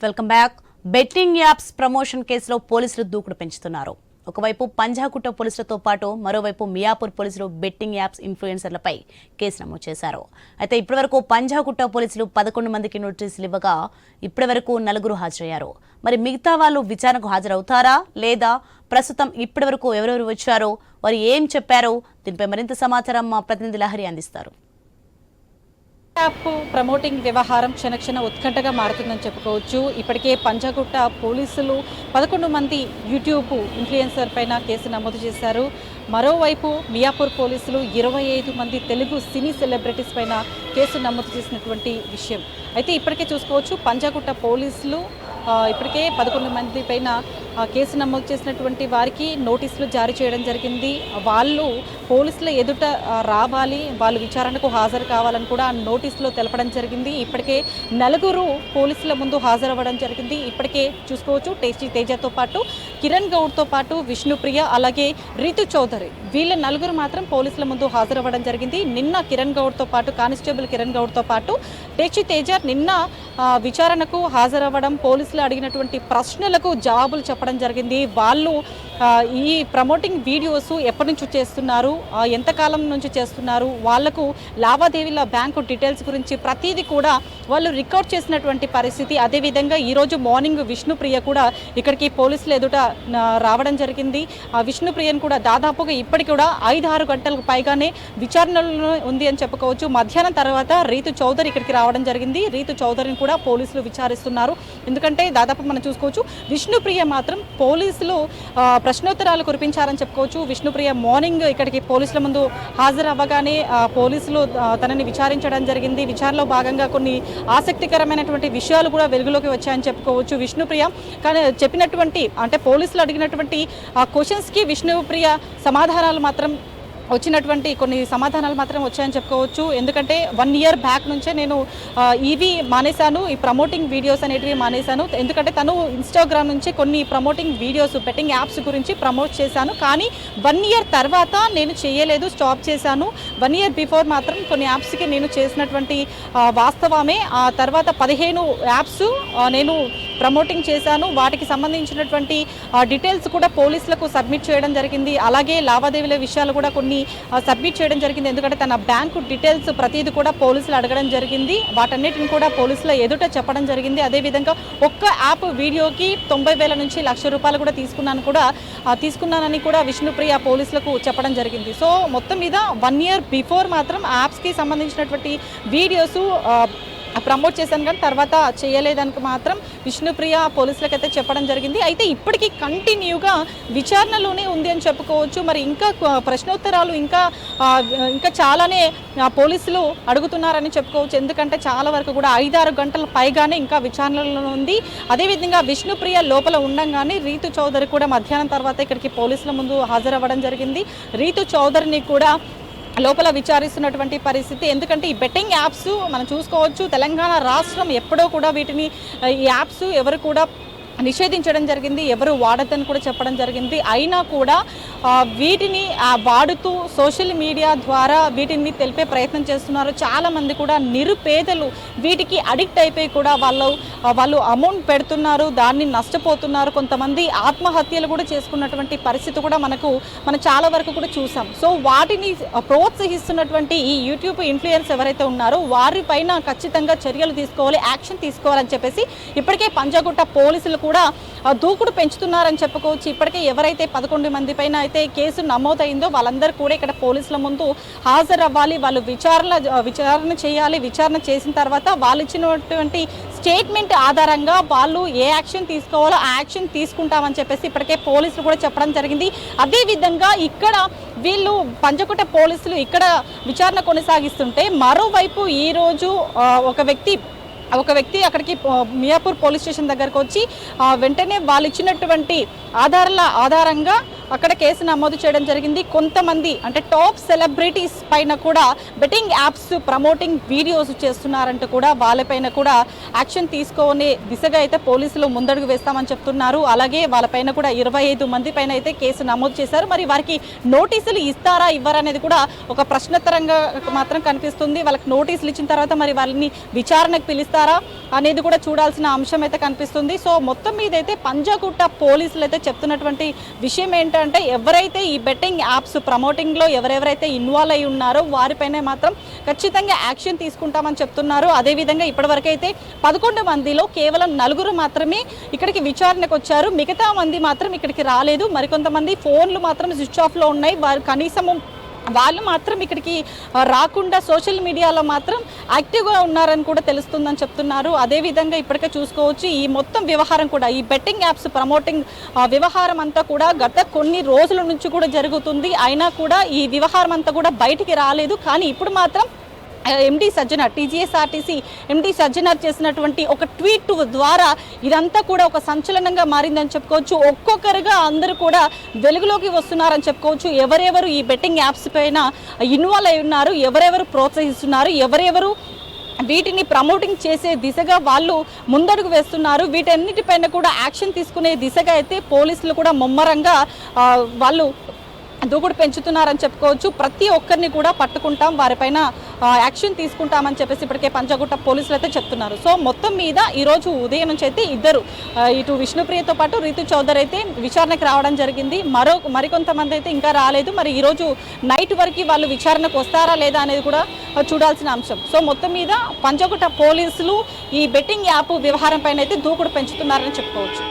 Welcome back. Betting apps promotion కేసులో పోలీసులు దూకుడు పెంచుతున్నారు. ఒకవైపు పంజాగుట్ట పోలీసులతో పాటు మరోవైపు మియాపూర్ పోలీసులు బెట్టింగ్ యాప్స్ ఇన్ఫ్లుయెన్సర్లపై కేసు నమోదు చేశారు. అయితే ఇప్పటివరకు పంజాగుట్ట పోలీసులు 11 మందికి నోటీసులు ఇవ్వగా ఇప్పటివరకు 4 హాజరయ్యారు. మరి మిగతా వాళ్ళు విచారణకు హాజరవుతారా లేదా? ప్రస్తుతం ఇప్పటివరకు ఎవరెవరు వచ్చారో, వారు ఏం చెప్పారో, దీనిపై మరింత సమాచారం మా ప్రతినిధి లహరి అందిస్తారు. యాప్ ప్రమోటింగ్ వ్యవహారం క్షణక్షణ ఉత్కంఠగా మారుతుందని చెప్పుకోవచ్చు. ఇప్పటికే పంజాగుట్ట పోలీసులు 11 మంది యూట్యూబ్ ఇన్ఫ్లుయెన్సర్ పైన కేసు నమోదు చేశారు. మరోవైపు మియాపూర్ పోలీసులు 25 మంది తెలుగు సినీ సెలబ్రిటీస్ పైన కేసు నమోదు చేసినటువంటి విషయం అయితే ఇప్పటికే చూసుకోవచ్చు. పంజాగుట్ట పోలీసులు ఇప్పటికే 11 మంది పైన కేసు నమోదు చేసినటువంటి వారికి నోటీసులు జారీ చేయడం జరిగింది. వాళ్ళు పోలీసుల ఎదుట రావాలి, వాళ్ళు విచారణకు హాజరు కావాలని కూడా నోటీసులో తెలపడం జరిగింది. ఇప్పటికే 4 పోలీసుల ముందు హాజరవ్వడం జరిగింది. ఇప్పటికే చూసుకోవచ్చు టేస్టీ తేజతో పాటు కిరణ్ గౌడ్తో పాటు విష్ణుప్రియ అలాగే రీతు చౌదరి వీళ్ళ 4 మాత్రం పోలీసుల ముందు హాజరవ్వడం జరిగింది. నిన్న కిరణ్ గౌడ్తో పాటు కానిస్టేబుల్ కిరణ్ గౌడ్తో పాటు టేస్టీ తేజ నిన్న విచారణకు హాజరవ్వడం, పోలీసులు అడిగినటువంటి ప్రశ్నలకు జవాబులు చెప్పడం జరిగింది. వాళ్ళు ఈ ప్రమోటింగ్ వీడియోస్ ఎప్పటి నుంచి చేస్తున్నారు, ఎంతకాలం నుంచి చేస్తున్నారు, వాళ్లకు లావాదేవీల బ్యాంకు డీటెయిల్స్ గురించి ప్రతిదీ కూడా వాళ్ళు రికార్డ్ చేసినటువంటి పరిస్థితి. అదేవిధంగా ఈరోజు మార్నింగ్ విష్ణుప్రియ కూడా ఇక్కడికి పోలీసులు ఎదుట రావడం జరిగింది. ఆ విష్ణుప్రియను కూడా దాదాపుగా ఇప్పటికి కూడా 5-6 గంటలకు పైగానే విచారణలో ఉంది అని చెప్పుకోవచ్చు. మధ్యాహ్నం తర్వాత రీతు చౌదరి ఇక్కడికి రావడం జరిగింది. రీతు చౌదరిని కూడా పోలీసులు విచారిస్తున్నారు. ఎందుకంటే దాదాపు మనం చూసుకోవచ్చు విష్ణుప్రియ మాత్రం పోలీసులు ప్రశ్నోత్తరాలు కురిపించారని చెప్పుకోవచ్చు. విష్ణుప్రియ మార్నింగ్ ఇక్కడికి పోలీసుల ముందు హాజరవ్వగానే పోలీసులు తనని విచారించడం జరిగింది. విచారణలో భాగంగా కొన్ని ఆసక్తికరమైనటువంటి విషయాలు కూడా వెలుగులోకి వచ్చాయని చెప్పుకోవచ్చు. విష్ణుప్రియ కానీ చెప్పినటువంటి అంటే పోలీసులు అడిగినటువంటి క్వశ్చన్స్కి విష్ణుప్రియ సమాధానాలు మాత్రం కొన్ని సమాధానాలు మాత్రం వచ్చాయని చెప్పుకోవచ్చు. ఎందుకంటే 1 ఇయర్ బ్యాక్ నుంచే నేను ఇవి మానేశాను, ఈ ప్రమోటింగ్ వీడియోస్ అనేటివి మానేశాను. ఎందుకంటే తను ఇన్స్టాగ్రామ్ నుంచి కొన్ని ప్రమోటింగ్ వీడియోస్ బెట్టింగ్ యాప్స్ గురించి ప్రమోట్ చేశాను. కానీ 1 ఇయర్ తర్వాత నేను చేయలేదు, స్టాప్ చేశాను. 1 ఇయర్ బిఫోర్ మాత్రం కొన్ని యాప్స్కి నేను చేసినటువంటి వాస్తవమే. ఆ తర్వాత 15 యాప్స్ నేను ప్రమోటింగ్ చేశాను. వాటికి సంబంధించినటువంటి డీటెయిల్స్ కూడా పోలీసులకు సబ్మిట్ చేయడం జరిగింది. అలాగే లావాదేవీల విషయాలు కూడా కొన్ని సబ్మిట్ చేయడం జరిగింది. ఎందుకంటే తన బ్యాంకు డీటెయిల్స్ ప్రతిదీ కూడా పోలీసులు అడగడం జరిగింది. వాటన్నిటిని కూడా పోలీసుల ఎదుట చెప్పడం జరిగింది. అదేవిధంగా ఒక్క యాప్ వీడియోకి 90,000 నుంచి ₹1,00,000 కూడా తీసుకున్నానని కూడా విష్ణుప్రియ పోలీసులకు చెప్పడం జరిగింది. సో మొత్తం మీద 1 ఇయర్ బిఫోర్ మాత్రం యాప్స్కి సంబంధించినటువంటి వీడియోస్ ప్రమోట్ చేశాను, కానీ తర్వాత చేయలేదానికి మాత్రం విష్ణుప్రియ పోలీసులకైతే చెప్పడం జరిగింది. అయితే ఇప్పటికీ కంటిన్యూగా విచారణలోనే ఉంది అని చెప్పుకోవచ్చు. మరి ఇంకా ప్రశ్నోత్తరాలు ఇంకా చాలానే పోలీసులు అడుగుతున్నారని చెప్పుకోవచ్చు. ఎందుకంటే చాలా వరకు కూడా 5-6 గంటల పైగానే ఇంకా విచారణలో ఉంది. అదేవిధంగా విష్ణుప్రియ లోపల ఉండంగానే రీతు చౌదరి కూడా మధ్యాహ్నం తర్వాత ఇక్కడికి పోలీసుల ముందు హాజరవ్వడం జరిగింది. రీతు చౌదరిని కూడా లోపల విచారిస్తున్నటువంటి పరిస్థితి. ఎందుకంటే ఈ బెట్టింగ్ యాప్స్ మనం చూసుకోవచ్చు, తెలంగాణ రాష్ట్రం ఎప్పుడో కూడా వీటిని ఈ యాప్స్ ఎవరు కూడా నిషేధించడం జరిగింది, ఎవరు వాడద్దని కూడా చెప్పడం జరిగింది. అయినా కూడా వీటిని వాడుతూ సోషల్ మీడియా ద్వారా వీటిని తెలిపే ప్రయత్నం చేస్తున్నారు. చాలామంది కూడా నిరుపేదలు వీటికి అడిక్ట్ అయిపోయి కూడా వాళ్ళు అమౌంట్ పెడుతున్నారు, దాన్ని నష్టపోతున్నారు. కొంతమంది ఆత్మహత్యలు కూడా చేసుకున్నటువంటి పరిస్థితి కూడా మనం చాలా వరకు కూడా చూసాం. సో వాటిని ప్రోత్సహిస్తున్నటువంటి ఈ యూట్యూబ్ ఇన్ఫ్లుయెన్స్ ఎవరైతే ఉన్నారో వారిపైన ఖచ్చితంగా చర్యలు తీసుకోవాలి, యాక్షన్ తీసుకోవాలని చెప్పేసి ఇప్పటికే పంజాగుట్ట పోలీసులు కూడా దూకుడు పెంచుతున్నారని చెప్పుకోవచ్చు. ఇప్పటికే ఎవరైతే 11 మంది పైన అయితే కేసు నమోదైందో వాళ్ళందరూ కూడా ఇక్కడ పోలీసుల ముందు హాజరవ్వాలి, వాళ్ళు విచారణ చేయాలి. విచారణ చేసిన తర్వాత వాళ్ళు ఇచ్చినటువంటి స్టేట్మెంట్ ఆధారంగా వాళ్ళు ఏ యాక్షన్ తీసుకోవాలో ఆ యాక్షన్ తీసుకుంటామని చెప్పేసి ఇప్పటికే పోలీసులు కూడా చెప్పడం జరిగింది. అదేవిధంగా ఇక్కడ వీళ్ళు పంజాగుట్ట పోలీసులు ఇక్కడ విచారణ కొనసాగిస్తుంటే మరోవైపు ఈరోజు ఒక వ్యక్తి అక్కడికి మియాపూర్ పోలీస్ స్టేషన్ దగ్గరకు వచ్చి వెంటనే వాళ్ళు ఇచ్చినటువంటి ఆధారంగా అక్కడ కేసు నమోదు చేయడం జరిగింది. కొంతమంది అంటే టాప్ సెలబ్రిటీస్ పైన కూడా బెట్టింగ్ యాప్స్ ప్రమోటింగ్ వీడియోస్ చేస్తున్నారంటూ కూడా వాళ్ళపైన కూడా యాక్షన్ తీసుకునే దిశగా అయితే పోలీసులు ముందడుగు వేస్తామని చెప్తున్నారు. అలాగే వాళ్ళపైన కూడా 25 మంది పైన అయితే కేసు నమోదు చేశారు. మరి వారికి నోటీసులు ఇస్తారా ఇవ్వరా అనేది కూడా ఒక ప్రశ్నతరంగా మాత్రం కనిపిస్తుంది. వాళ్ళకి నోటీసులు ఇచ్చిన తర్వాత మరి వాళ్ళని విచారణకు పిలుస్తారా అనేది కూడా చూడాల్సిన అంశం అయితే కనిపిస్తుంది. సో మొత్తం మీద అయితే పంజాగుట్ట పోలీసులు అయితే చెప్తున్నటువంటి విషయం ఏంటంటే ఎవరైతే ఈ బెట్టింగ్ యాప్స్ ప్రమోటింగ్లో ఎవరెవరైతే ఇన్వాల్వ్ అయి ఉన్నారో వారిపైనే మాత్రం ఖచ్చితంగా యాక్షన్ తీసుకుంటామని చెప్తున్నారు. అదేవిధంగా ఇప్పటివరకు అయితే 11 మందిలో కేవలం 4 మాత్రమే ఇక్కడికి విచారణకు వచ్చారు. మిగతా మంది మాత్రం ఇక్కడికి రాలేదు. మరికొంతమంది ఫోన్లు మాత్రం స్విచ్ ఆఫ్లో ఉన్నాయి. వారు కనీసము వాళ్ళు మాత్రం ఇక్కడికి రాకుండా సోషల్ మీడియాలో మాత్రం యాక్టివ్గా ఉన్నారని కూడా తెలుస్తుందని చెప్తున్నారు. అదేవిధంగా ఇప్పటికే చూసుకోవచ్చు ఈ మొత్తం వ్యవహారం కూడా ఈ బెట్టింగ్ యాప్స్ ప్రమోటింగ్ వ్యవహారం అంతా కూడా గత కొన్ని రోజుల నుంచి కూడా జరుగుతుంది. అయినా కూడా ఈ వ్యవహారం అంతా కూడా బయటికి రాలేదు. కానీ ఇప్పుడు మాత్రం ఎండి సజ్జనర్ టీజీఎస్ఆర్టీసీ ఎండి సజ్జనర్ చేసినటువంటి ఒక ట్వీట్ ద్వారా ఇదంతా కూడా ఒక సంచలనంగా మారిందని చెప్పుకోవచ్చు. ఒక్కొక్కరుగా అందరూ కూడా వెలుగులోకి వస్తున్నారని చెప్పుకోవచ్చు. ఎవరెవరు ఈ బెట్టింగ్ యాప్స్ పైన ఇన్వాల్వ్ అయి ఉన్నారు, ఎవరెవరు ప్రోత్సహిస్తున్నారు, ఎవరెవరు వీటిని ప్రమోటింగ్ చేసే దిశగా వాళ్ళు ముందడుగు వేస్తున్నారు. వీటన్నిటిపైన కూడా యాక్షన్ తీసుకునే దిశగా అయితే పోలీసులు కూడా ముమ్మరంగా వాళ్ళు దూకుడు పెంచుతున్నారని చెప్పుకోవచ్చు. ప్రతి ఒక్కరిని కూడా పట్టుకుంటాం, వారిపైన యాక్షన్ తీసుకుంటామని చెప్పేసి ఇప్పటికే పంజాగుట్ట పోలీసులు అయితే చెప్తున్నారు. సో మొత్తం మీద ఈరోజు ఉదయం నుంచి అయితే ఇద్దరు ఇటు విష్ణుప్రియతో పాటు రీతు చౌదరి అయితే విచారణకు రావడం జరిగింది. మరికొంతమంది అయితే ఇంకా రాలేదు. మరి ఈరోజు నైట్ వరకు వాళ్ళు విచారణకు వస్తారా లేదా అనేది కూడా చూడాల్సిన అంశం. సో మొత్తం మీద పంజాగుట్ట పోలీసులు ఈ బెట్టింగ్ యాప్ వ్యవహారం పైన అయితే దూకుడు పెంచుతున్నారని చెప్పుకోవచ్చు.